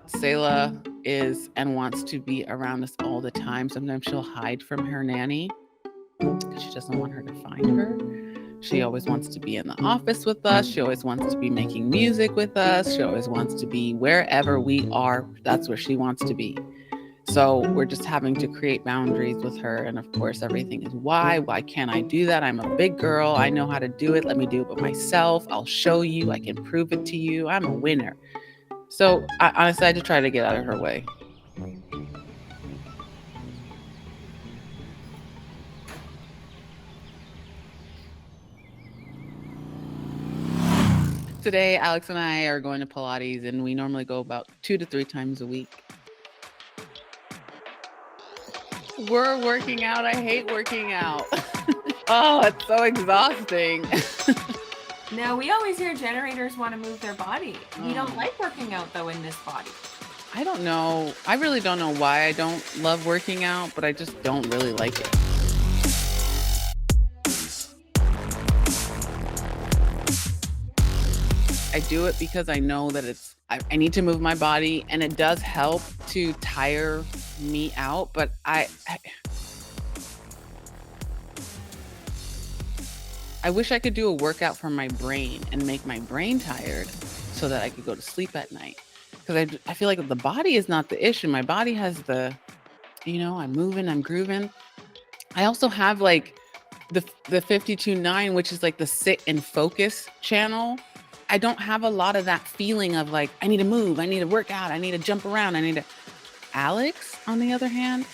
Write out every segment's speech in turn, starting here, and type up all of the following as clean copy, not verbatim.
Selah is and wants to be around us all the time. Sometimes she'll hide from her nanny because she doesn't want her to find her. She always wants to be in the office with us. She always wants to be making music with us. She always wants to be wherever we are. That's where she wants to be. So we're just having to create boundaries with her. And of course, everything is why can't I do that? I'm a big girl. I know how to do it. Let me do it by myself. I'll show you. I can prove it to you. I'm a winner. So I decided to try to get out of her way. Today, Alex and I are going to Pilates, and we normally go about 2 to 3 times a week. We're working out. I hate working out. Oh, it's so exhausting. No, we always hear generators want to move their body. You don't like working out, though, in this body. I don't know. I really don't know why I don't love working out, but I just don't really like it. I do it because I know that I need to move my body, and it does help to tire me out, but I wish I could do a workout for my brain and make my brain tired so that I could go to sleep at night. Because I feel like the body is not the issue. My body has I'm moving, I'm grooving. I also have like the 52.9, which is like the sit and focus channel. I don't have a lot of that feeling of like, I need to move, I need to work out, I need to jump around, Alex, on the other hand,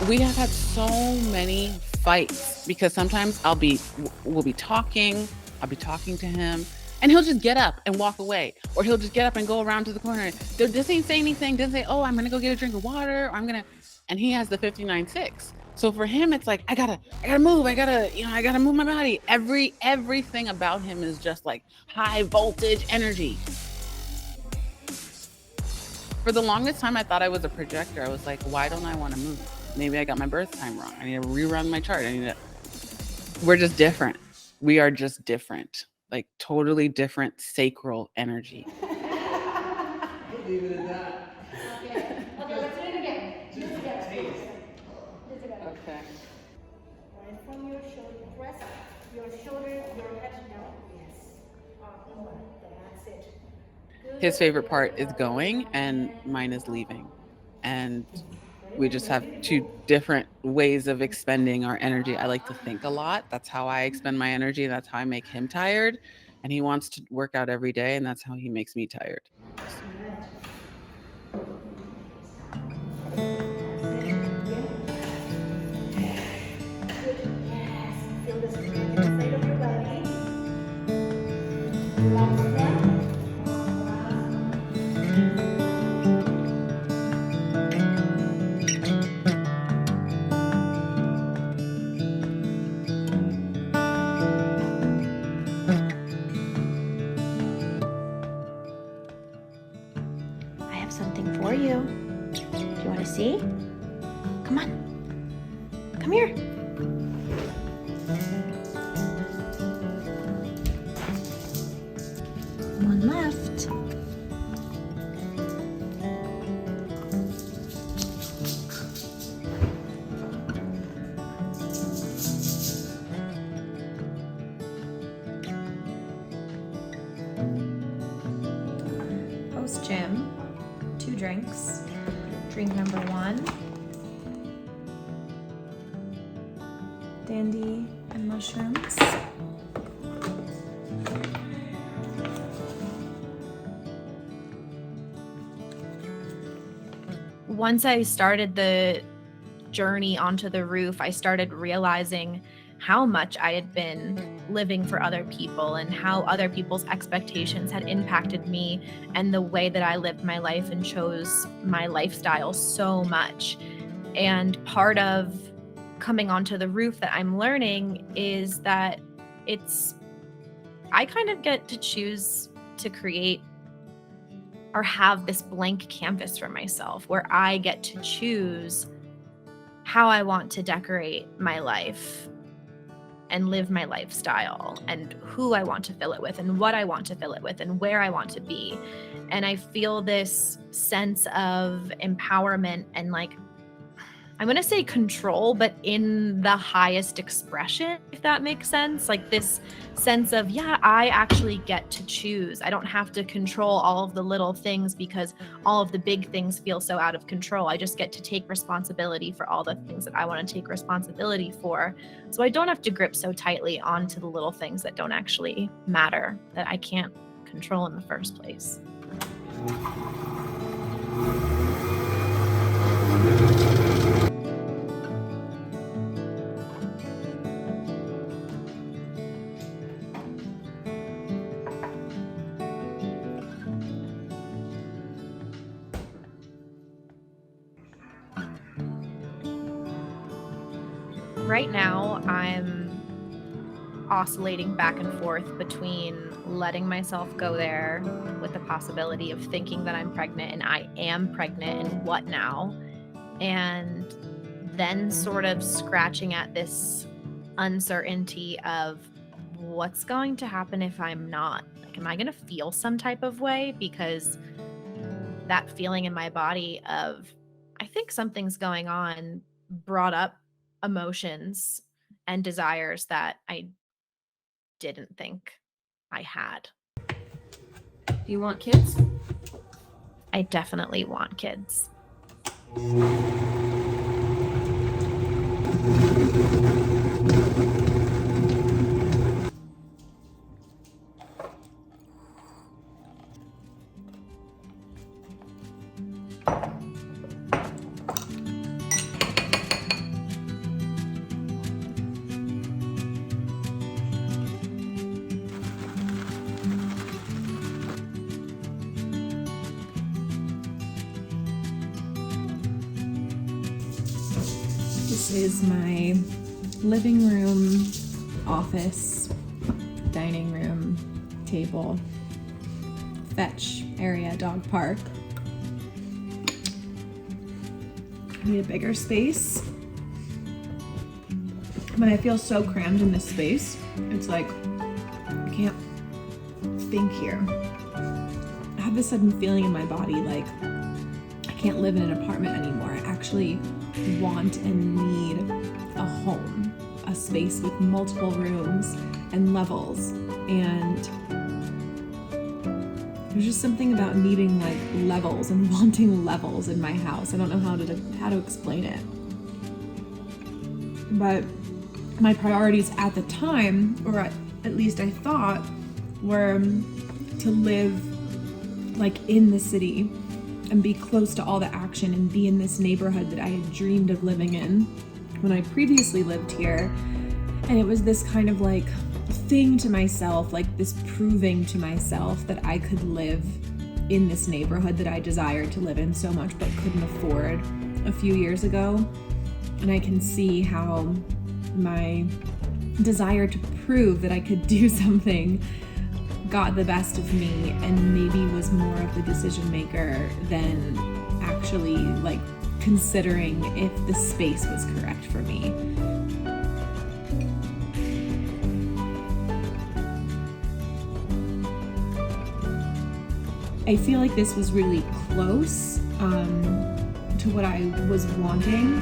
we have had so many fights because sometimes we'll be talking, I'll be talking to him, and he'll just get up and walk away, or he'll just get up and go around to the corner. Doesn't say anything, doesn't say, oh, I'm gonna go get a drink of water, or and he has the 59.6. So for him, it's like, I gotta move, I gotta move my body. Everything about him is just like high voltage energy. For the longest time, I thought I was a projector. I was like, why don't I want to move? Maybe I got my birth time wrong. I need to rerun my chart. We're just different. We are just different. Like totally different sacral energy. Leave it at that. Okay, let's do it again. Just together. Just together. Okay. Right from your shoulder, press your shoulder, your head down. Yes. That's it. Good. His favorite part is going, and mine is leaving. And we just have two different ways of expending our energy. I like to think a lot. That's how I expend my energy. That's how I make him tired. And he wants to work out every day, and that's how he makes me tired. Feel the strength inside of your body. Relax them. I have something for you. Do you want to see? Come on. Come here. One left. Post-gym, 2 drinks. Drink number 1, dandy and mushrooms. once I started the journey onto the roof, I started realizing how much I had been living for other people and how other people's expectations had impacted me and the way that I lived my life and chose my lifestyle so much. And part of coming onto the roof that I'm learning is that I kind of get to choose to create or have this blank canvas for myself where I get to choose how I want to decorate my life and live my lifestyle and who I want to fill it with and what I want to fill it with and where I want to be. And I feel this sense of empowerment and like, I'm going to say control, but in the highest expression, if that makes sense. Like this sense of, yeah, I actually get to choose. I don't have to control all of the little things because all of the big things feel so out of control. I just get to take responsibility for all the things that I want to take responsibility for. So I don't have to grip so tightly onto the little things that don't actually matter, that I can't control in the first place. Right now, I'm oscillating back and forth between letting myself go there with the possibility of thinking that I'm pregnant and I am pregnant and what now, and then sort of scratching at this uncertainty of what's going to happen if I'm not. Like, am I going to feel some type of way? Because that feeling in my body of, I think something's going on, brought up emotions and desires that I didn't think I had. Do you want kids? I definitely want kids. This is my living room, office, dining room, table, fetch area, dog park. I need a bigger space, but I feel so crammed in this space. It's like I can't think here. I have this sudden feeling in my body like I can't live in an apartment anymore. I actually want and need a home, a space with multiple rooms and levels, and there's just something about needing like levels and wanting levels in my house. I don't know how to explain it, but my priorities at the time, or at least I thought, were to live like in the city and be close to all the action and be in this neighborhood that I had dreamed of living in when I previously lived here. And it was this kind of like thing to myself, like this proving to myself that I could live in this neighborhood that I desired to live in so much but couldn't afford a few years ago. And I can see how my desire to prove that I could do something got the best of me and maybe was more of the decision maker than actually like considering if the space was correct for me. I feel like this was really close to what I was wanting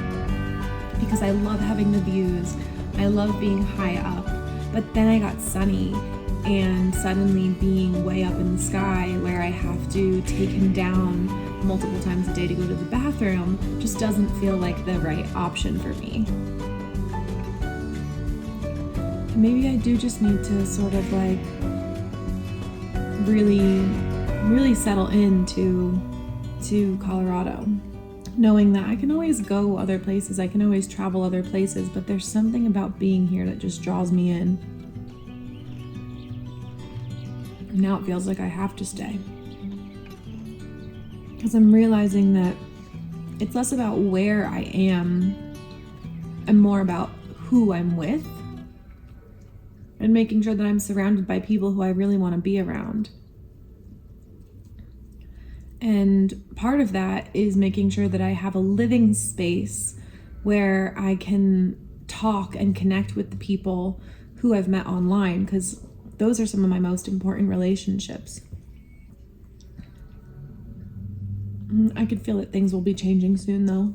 because I love having the views. I love being high up, but then I got sunny and suddenly being way up in the sky where I have to take him down multiple times a day to go to the bathroom just doesn't feel like the right option for me. Maybe I do just need to sort of like really settle into Colorado. knowing that I can always go other places, I can always travel other places, but there's something about being here that just draws me in. And now it feels like I have to stay. Because I'm realizing that it's less about where I am and more about who I'm with, and making sure that I'm surrounded by people who I really want to be around. And part of that is making sure that I have a living space where I can talk and connect with the people who I've met online, because those are some of my most important relationships. I could feel that things will be changing soon, though.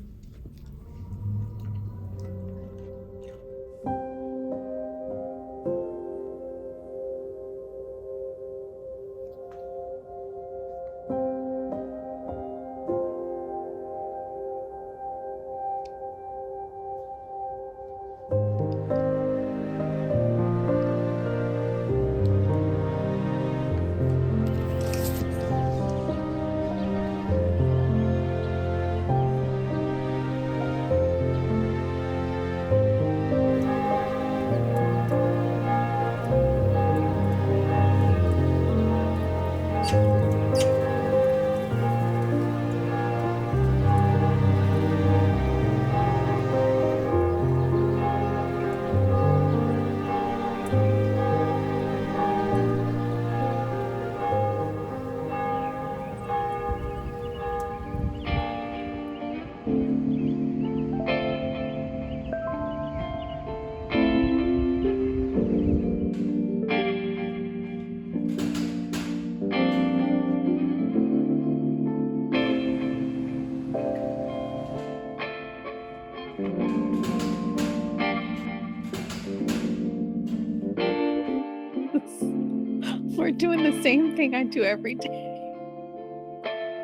We're doing the same thing I do every day.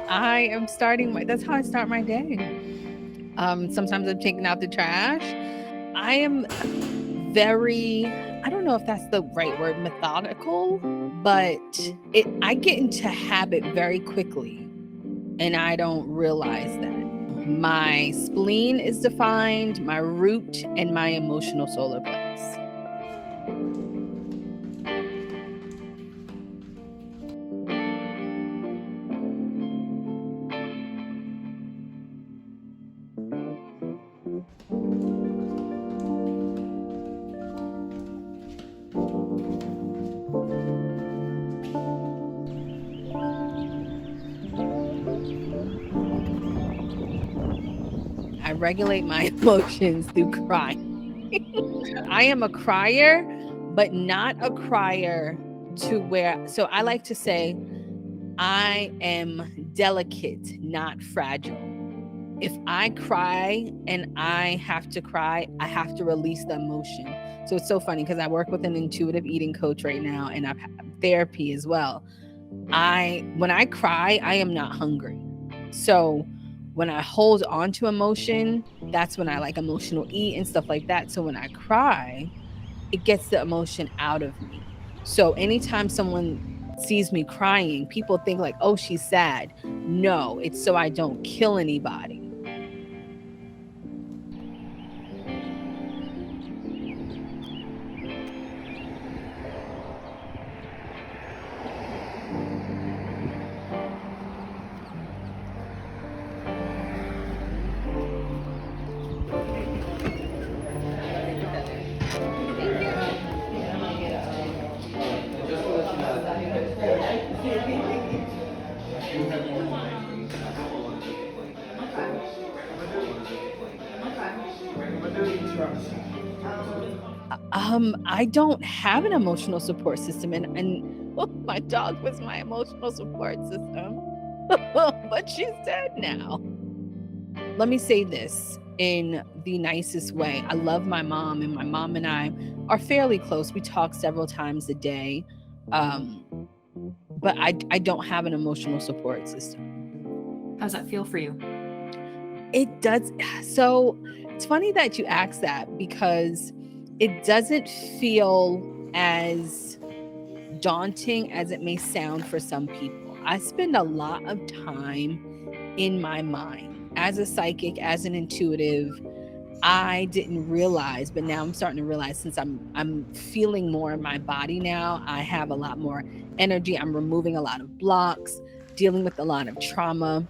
I am that's how I start my day. Sometimes I'm taking out the trash. I am I don't know if that's the right word, methodical, but I get into habit very quickly, and I don't realize that. My spleen is defined, my root, and my emotional solar plex. I regulate my emotions through crying. I am a crier, but not a crier to where, so I like to say I am delicate, not fragile. If I cry and I have to cry, I have to release the emotion. So it's so funny because I work with an intuitive eating coach right now, and I've had therapy as well. When I cry, I am not hungry. So when I hold on to emotion, that's when I like emotional eat and stuff like that. So when I cry, it gets the emotion out of me. So anytime someone sees me crying, people think like, oh, she's sad. No, it's so I don't kill anybody. I don't have an emotional support system, and my dog was my emotional support system, but she's dead now. Let me say this in the nicest way. I love my mom, and my mom and I are fairly close. We talk several times a day, but I don't have an emotional support system. How's that feel for you? It does. So it's funny that you asked that, because it doesn't feel as daunting as it may sound for some people. I spend a lot of time in my mind. as a psychic, as an intuitive, I didn't realize, but now I'm starting to realize, since I'm feeling more in my body now, I have a lot more energy, I'm removing a lot of blocks, dealing with a lot of trauma,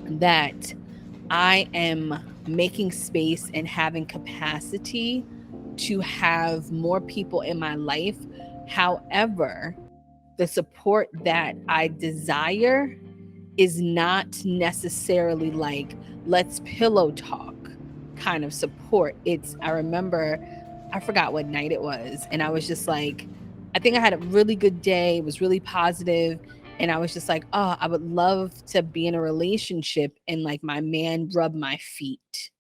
that I am making space and having capacity to have more people in my life. However, the support that I desire is not necessarily like, let's pillow talk kind of support. I remember, I forgot what night it was, and I was just like, I think I had a really good day, it was really positive, and I was just like, oh, I would love to be in a relationship and like my man rub my feet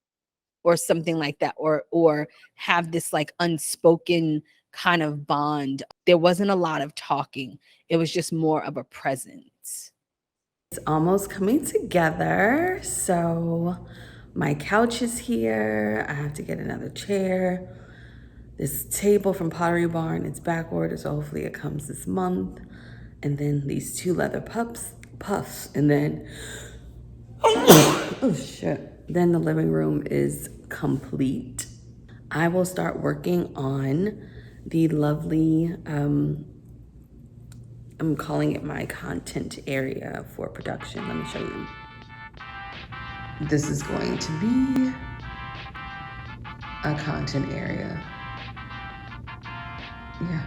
or something like that, or have this like unspoken kind of bond. There wasn't a lot of talking, it was just more of a presence. It's almost coming together. So my couch is here. I have to get another chair. This table from Pottery Barn, it's back ordered, so hopefully it comes this month. And then these 2 leather puffs, and then oh shit. Then the living room is complete. I will start working on the lovely I'm calling it my content area for production. Let me show you. This is going to be a content area. Yeah.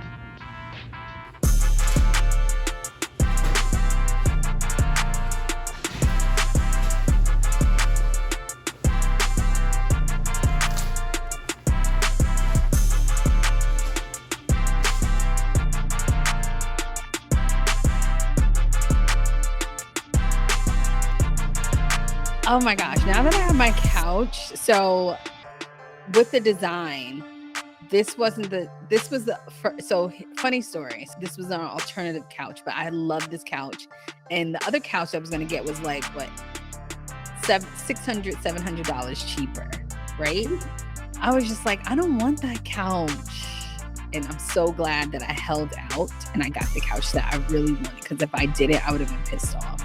Oh my gosh, now that I have my couch, so with the design, so funny story. So this was an alternative couch, but I love this couch. And the other couch I was gonna get was like, what, $600, $700 cheaper, right? I was just like, I don't want that couch. And I'm so glad that I held out and I got the couch that I really wanted, because if I didn't, I would have been pissed off.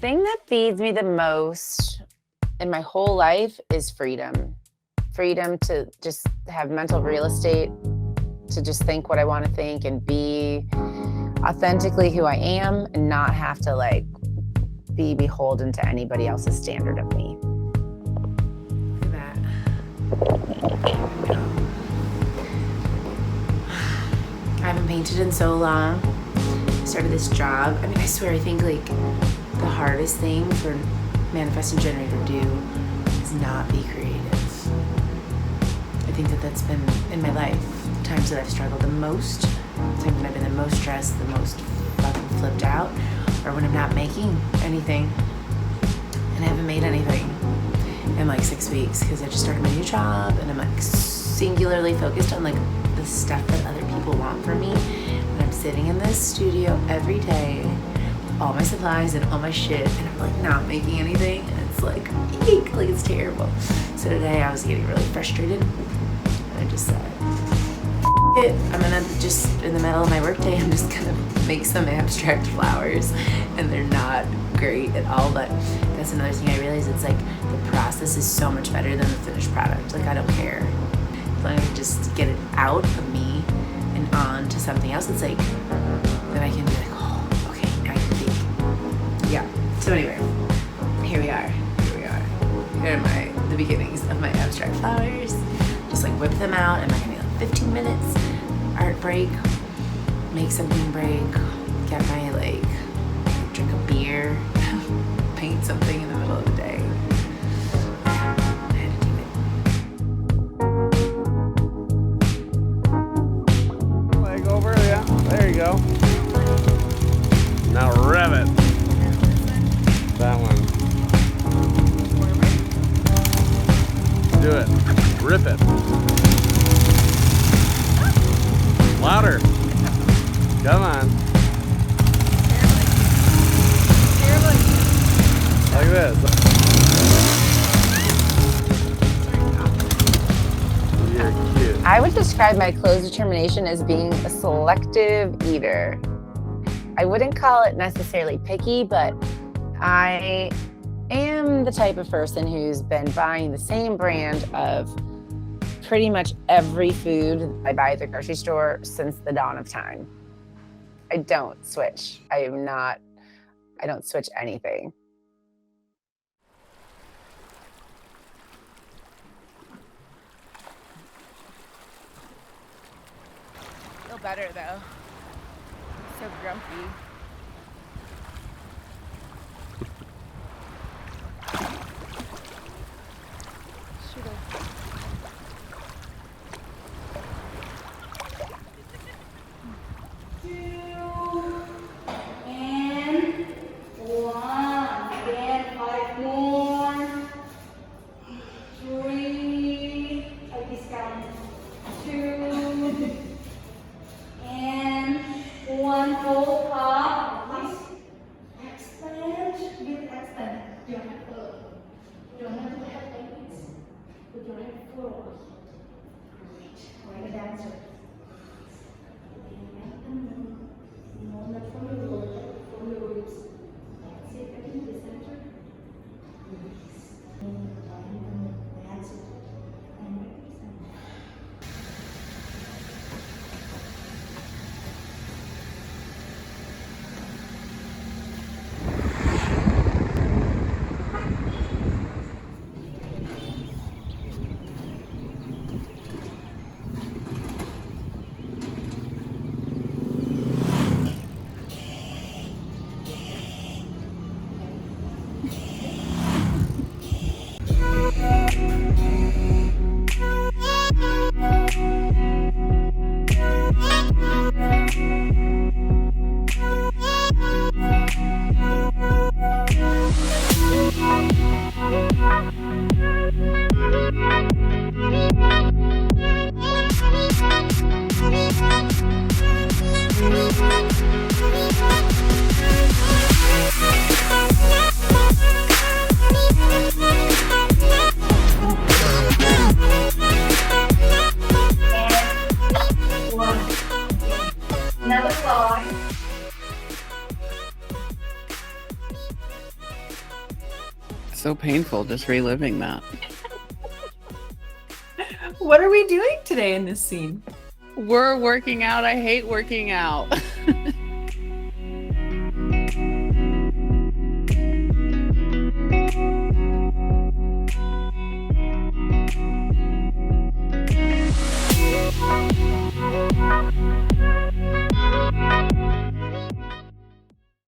Thing that feeds me the most in my whole life is freedom. Freedom to just have mental real estate, to just think what I want to think and be authentically who I am and not have to like be beholden to anybody else's standard of me. Look at that. I haven't painted in so long. I started this job. I mean, I swear, I think like the hardest thing for manifesting generator to do is not be creative. I think that that's been in my life, the times that I've struggled the most, the times when I've been the most stressed, the most fucking flipped out, or when I'm not making anything, and I haven't made anything in like 6 weeks because I just started my new job and I'm like singularly focused on like the stuff that other people want from me, and I'm sitting in this studio every day, all my supplies and all my shit, and I'm like not making anything, and it's like eek, like it's terrible. So today I was getting really frustrated, and I just said, it, I'm gonna just in the middle of my workday, I'm just gonna make some abstract flowers, and they're not great at all, but that's another thing I realized. It's like the process is so much better than the finished product. Like I don't care, as long as I just get it out of me and on to something else. It's like then I can be like, oh, okay, now I can think So anyway, here we are. Here are the beginnings of my abstract flowers. Just like whip them out, and I'm gonna like 15 minutes, art break, make something break, get my like, drink a beer, paint something in the middle of the day. I had to do it. Leg over, yeah. There you go. Now rev it. That one. Do it. Rip it. Louder. Come on. Like this. You're cute. I would describe my closed determination as being a selective eater. I wouldn't call it necessarily picky, but I am the type of person who's been buying the same brand of pretty much every food I buy at the grocery store since the dawn of time. I don't switch. I don't switch anything. Feel better though. So grumpy. So painful just reliving that. What are we doing today in this scene? We're working out. I hate working out.